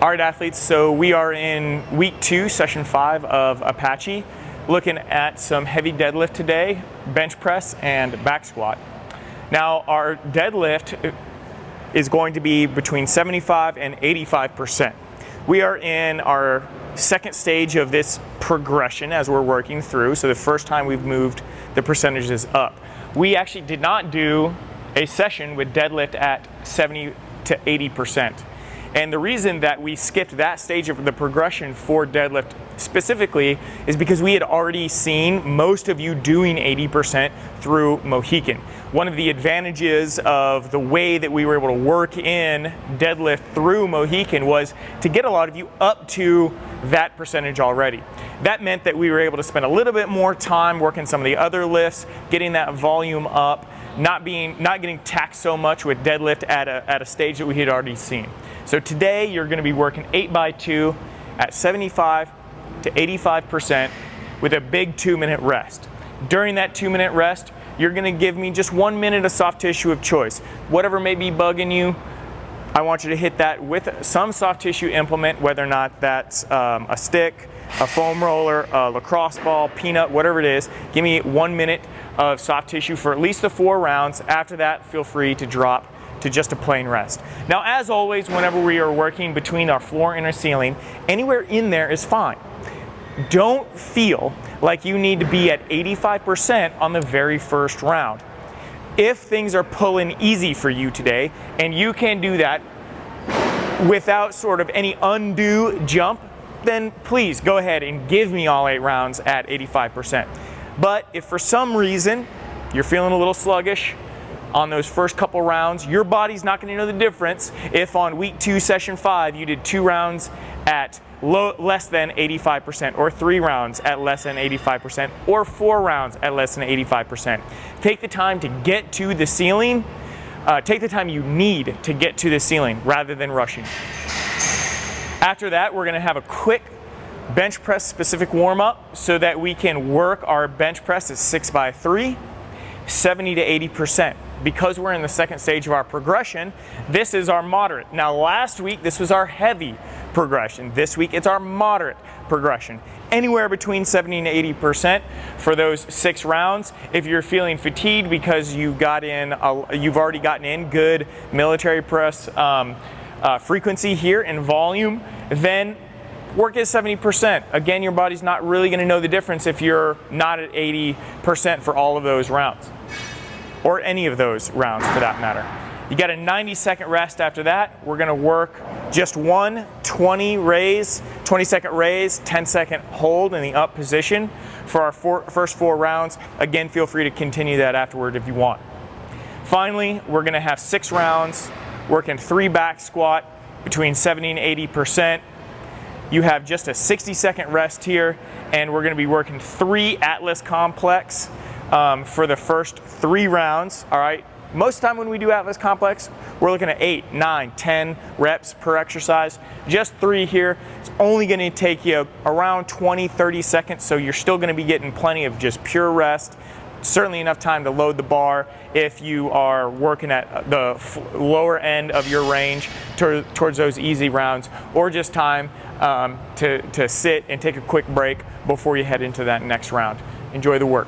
All right, athletes, so we are in week 2, session 5 of Apache, looking at some heavy deadlift today, bench press and back squat. Now, our deadlift is going to be between 75 and 85%. We are in our second stage of this progression as we're working through, so the first time we've moved the percentages up. We actually did not do a session with deadlift at 70 to 80%. And the reason that we skipped that stage of the progression for deadlift specifically is because we had already seen most of you doing 80% through Mohican. One of the advantages of the way that we were able to work in deadlift through Mohican was to get a lot of you up to that percentage already. That meant that we were able to spend a little bit more time working some of the other lifts, getting that volume up, not getting taxed so much with deadlift at a stage that we had already seen. So today you're going to be working 8x2 at 75 to 85% with a big 2-minute rest. During that 2-minute rest, you're going to give me just 1 minute of soft tissue of choice. Whatever may be bugging you, I want you to hit that with some soft tissue implement, whether or not that's a stick, a foam roller, a lacrosse ball, peanut, whatever it is. Give me 1 minute of soft tissue for at least the 4 rounds. After that, feel free to drop to just a plain rest. Now, as always, whenever we are working between our floor and our ceiling, anywhere in there is fine. Don't feel like you need to be at 85% on the very first round. If things are pulling easy for you today, and you can do that without sort of any undue jump, then please go ahead and give me all 8 rounds at 85%. But if for some reason you're feeling a little sluggish on those first couple rounds, your body's not going to know the difference if on week 2, session 5, you did 2 rounds at less than 85%, or 3 rounds at less than 85%, or 4 rounds at less than 85%. Take the time to get to the ceiling. Take the time you need to get to the ceiling rather than rushing. After that, we're going to have a quick bench press specific warm up so that we can work our bench press at 6x3, 70 to 80%. Because we're in the second stage of our progression, this is our moderate. Now, last week, this was our heavy progression. This week, it's our moderate progression. Anywhere between 70 and 80% for those 6 rounds. If you're feeling fatigued because you've already gotten in good military press frequency here and volume, then work at 70%. Again, your body's not really going to know the difference if you're not at 80% for all of those rounds, or any of those rounds for that matter. You got a 90-second rest after that. We're going to work just one 20-second raise, 10-second hold in the up position for our first 4 rounds. Again, feel free to continue that afterward if you want. Finally, we're going to have 6 rounds, working 3 back squat between 70 and 80%. You have just a 60-second rest here, and we're going to be working 3 Atlas complex for the first 3 rounds. All right. Most of the time when we do Atlas complex, we're looking at 8, 9, 10 reps per exercise. Just 3 here. It's only going to take you around 20, 30 seconds, so you're still going to be getting plenty of just pure rest. Certainly enough time to load the bar if you are working at the lower end of your range towards those easy rounds, or just time to sit and take a quick break before you head into that next round. Enjoy the work.